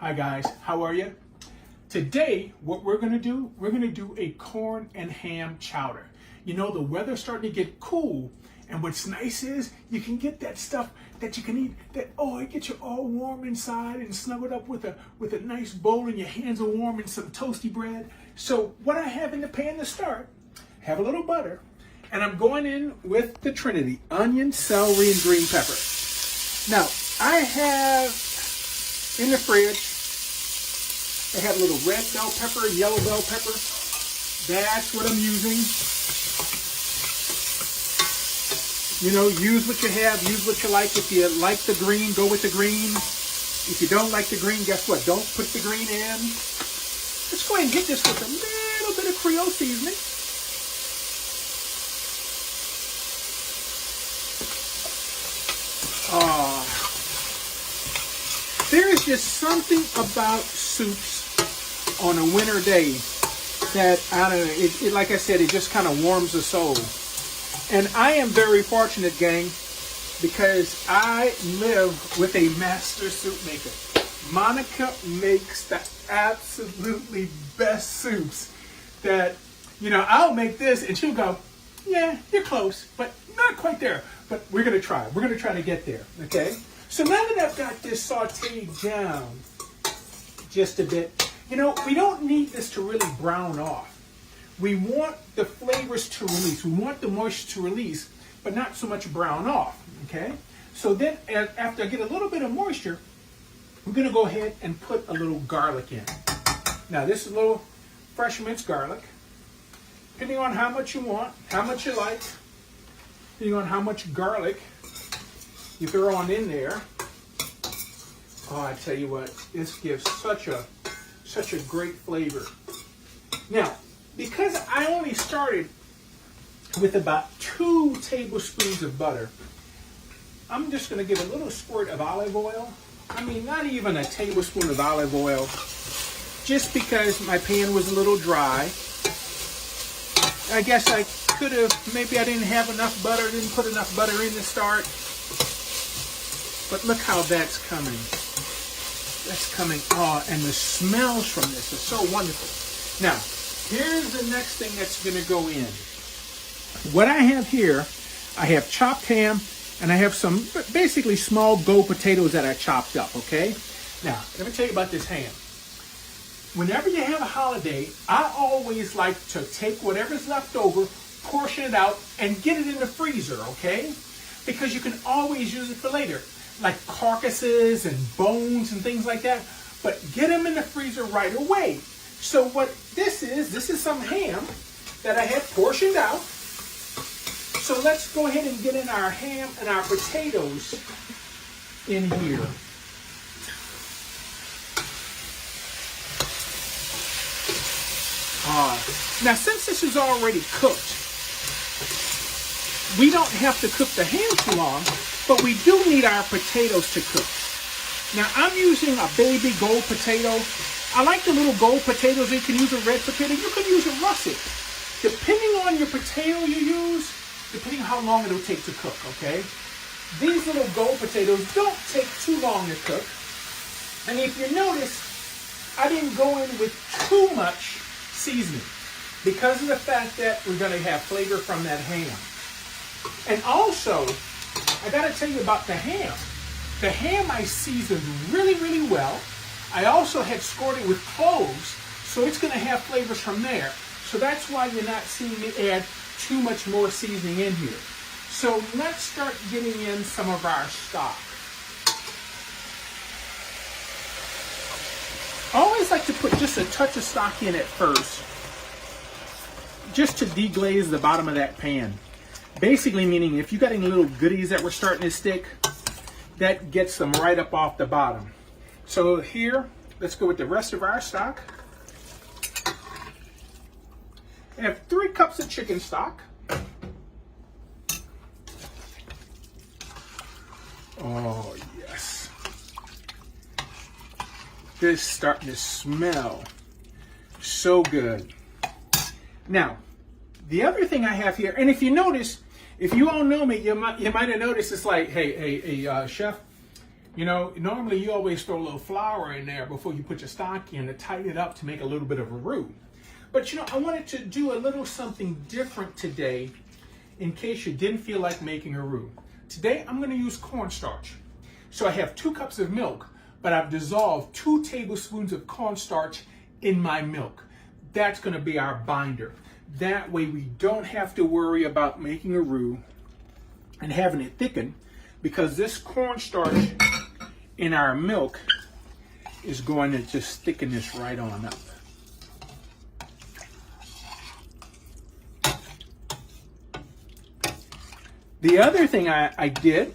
Hi guys, how are you? Today, what we're gonna do a corn and ham chowder. You know, the weather's starting to get cool, and what's nice is you can get that stuff that you can eat that, oh, it gets you all warm inside and snuggled up with a nice bowl, and your hands are warm and some toasty bread. So what I have in the pan to start, have a little butter, and I'm going in with the Trinity, onion, celery, and green pepper. Now, I have in the fridge, I have a little red bell pepper, yellow bell pepper. That's what I'm using. You know, use what you have, use what you like. If you like the green, go with the green. If you don't like the green, guess what? Don't put the green in. Let's go ahead and hit this with a little bit of Creole seasoning. There is just something about soups on a winter day that, I don't know, it like I said, it just kind of warms the soul. And I am very fortunate, gang, because I live with a master soup maker. Monica makes the absolutely best soups that, you know, I'll make this and she'll go, yeah, you're close, but not quite there. But we're going to try. We're going to try to get there, okay? So now that I've got this sauteed down just a bit, you know, we don't need this to really brown off. We want the flavors to release. We want the moisture to release, but not so much brown off, okay? So then after I get a little bit of moisture, we're going to go ahead and put a little garlic in. Now this is a little fresh minced garlic. Depending on how much you want, how much you like, depending on how much garlic you throw on in there. Oh, I tell you what, this gives such a great flavor. Now, because I only started with about 2 tablespoons of butter, I'm just going to give a little squirt of olive oil. I mean, not even a tablespoon of olive oil, just because my pan was a little dry. I guess I could have, maybe I didn't have enough butter, didn't put enough butter in to start. But look how that's coming. That's coming. Oh, and the smells from this are so wonderful. Now, here's the next thing that's going to go in. What I have here, I have chopped ham, and I have some basically small gold potatoes that I chopped up, okay? Now, let me tell you about this ham. Whenever you have a holiday, I always like to take whatever's left over, portion it out, and get it in the freezer, okay? Because you can always use it for later, like carcasses and bones and things like that. But get them in the freezer right away. So what this is some ham that I had portioned out. So let's go ahead and get in our ham and our potatoes in here. Now, since this is already cooked, we don't have to cook the ham too long, but we do need our potatoes to cook. Now, I'm using a baby gold potato. I like the little gold potatoes. You can use a red potato. You can use a russet. Depending on your potato you use, depending how long it'll take to cook, okay? These little gold potatoes don't take too long to cook. And if you notice, I didn't go in with too much seasoning because of the fact that we're going to have flavor from that ham. And also, I got to tell you about the ham. The ham I seasoned really, really well. I also had scored it with cloves, so it's going to have flavors from there. So that's why you're not seeing me add too much more seasoning in here. So let's start getting in some of our stock. I always like to put just a touch of stock in at first, just to deglaze the bottom of that pan. Basically meaning if you got any little goodies that were starting to stick, that gets them right up off the bottom. So here, let's go with the rest of our stock. I have 3 cups of chicken stock. Oh, yes. This is starting to smell so good. Now, the other thing I have here, and if you notice, if you all know me, you might have noticed it's like, hey, chef, You know, normally you always throw a little flour in there before you put your stock in to tighten it up to make a little bit of a roux. But you know, I wanted to do a little something different today in case you didn't feel like making a roux. Today I'm going to use cornstarch. So I have 2 cups of milk, but I've dissolved 2 tablespoons of cornstarch in my milk. That's going to be our binder. That way we don't have to worry about making a roux and having it thicken, because this cornstarch in our milk is going to just thicken this right on up. The other thing I did,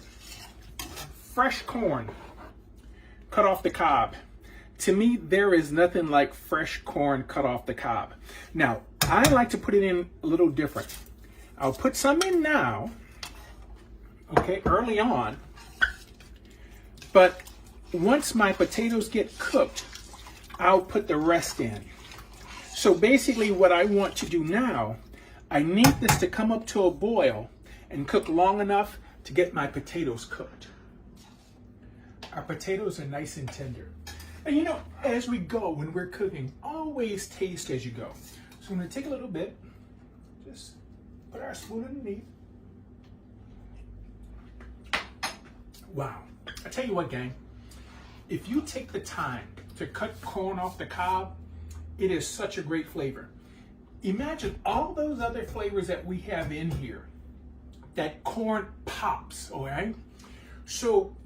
fresh corn, cut off the cob. To me, there is nothing like fresh corn cut off the cob. Now, I like to put it in a little different. I'll put some in now, okay, early on. But once my potatoes get cooked, I'll put the rest in. So basically what I want to do now, I need this to come up to a boil and cook long enough to get my potatoes cooked. Our potatoes are nice and tender. And you know, as we go, when we're cooking, always taste as you go. So I'm going to take a little bit, just put our spoon underneath. Wow. I tell you what, gang, if you take the time to cut corn off the cob, it is such a great flavor. Imagine all those other flavors that we have in here. That corn pops, all right? So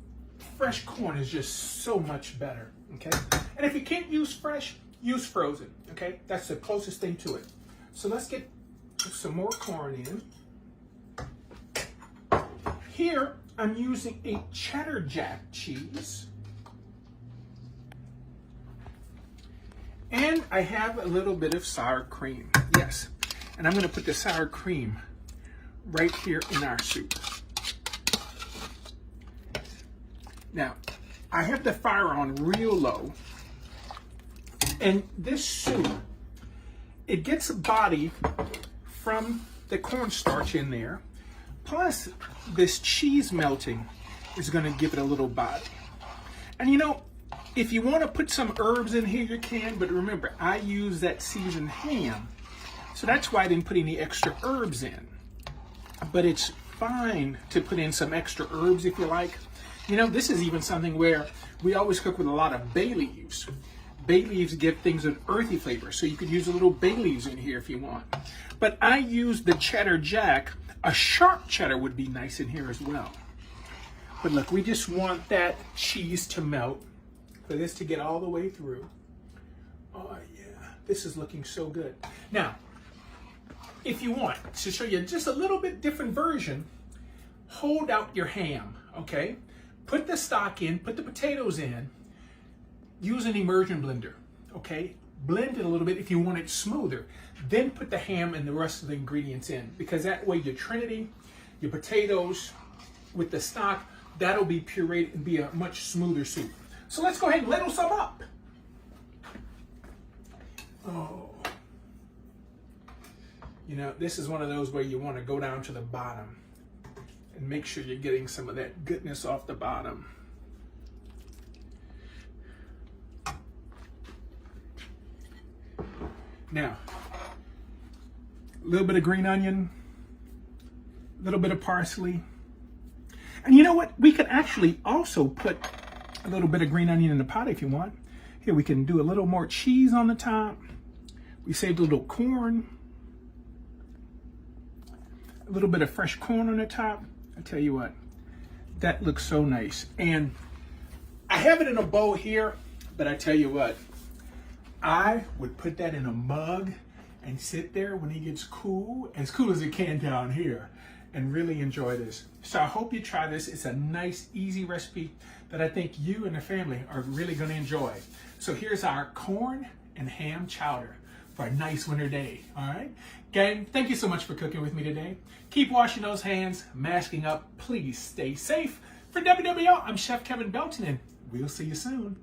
fresh corn is just so much better, okay? And if you can't use fresh, use frozen, okay? That's the closest thing to it. So let's get some more corn in. Here, I'm using a cheddar jack cheese. And I have a little bit of sour cream, yes. And I'm gonna put the sour cream right here in our soup. Now, I have the fire on real low, and this soup, it gets a body from the cornstarch in there, plus this cheese melting is going to give it a little body. And you know, if you want to put some herbs in here, you can, but remember, I use that seasoned ham, so that's why I didn't put any extra herbs in. But it's fine to put in some extra herbs if you like. You know, this is even something where we always cook with a lot of bay leaves. Bay leaves give things an earthy flavor, so you could use a little bay leaves in here if you want. But I use the cheddar jack. A sharp cheddar would be nice in here as well. But look, we just want that cheese to melt, for this to get all the way through. Oh yeah, this is looking so good. Now, if you want to show you just a little bit different version, hold out your ham, okay? Put the stock in, put the potatoes in, use an immersion blender, okay? Blend it a little bit if you want it smoother. Then put the ham and the rest of the ingredients in, because that way your trinity, your potatoes with the stock, that'll be pureed and be a much smoother soup. So let's go ahead and ladle some up. Oh. You know, this is one of those where you want to go down to the bottom and make sure you're getting some of that goodness off the bottom. Now, a little bit of green onion, a little bit of parsley. And you know what? We could actually also put a little bit of green onion in the pot if you want. Here, we can do a little more cheese on the top. We saved a little corn. A little bit of fresh corn on the top. I tell you what, that looks so nice. And I have it in a bowl here, but I tell you what, I would put that in a mug and sit there when it gets cool as it can down here, and really enjoy this. So I hope you try this. It's a nice, easy recipe that I think you and the family are really gonna enjoy. So here's our corn and ham chowder for a nice winter day, all right? Gang, thank you so much for cooking with me today. Keep washing those hands, masking up. Please stay safe. For WWL, I'm Chef Kevin Belton, and we'll see you soon.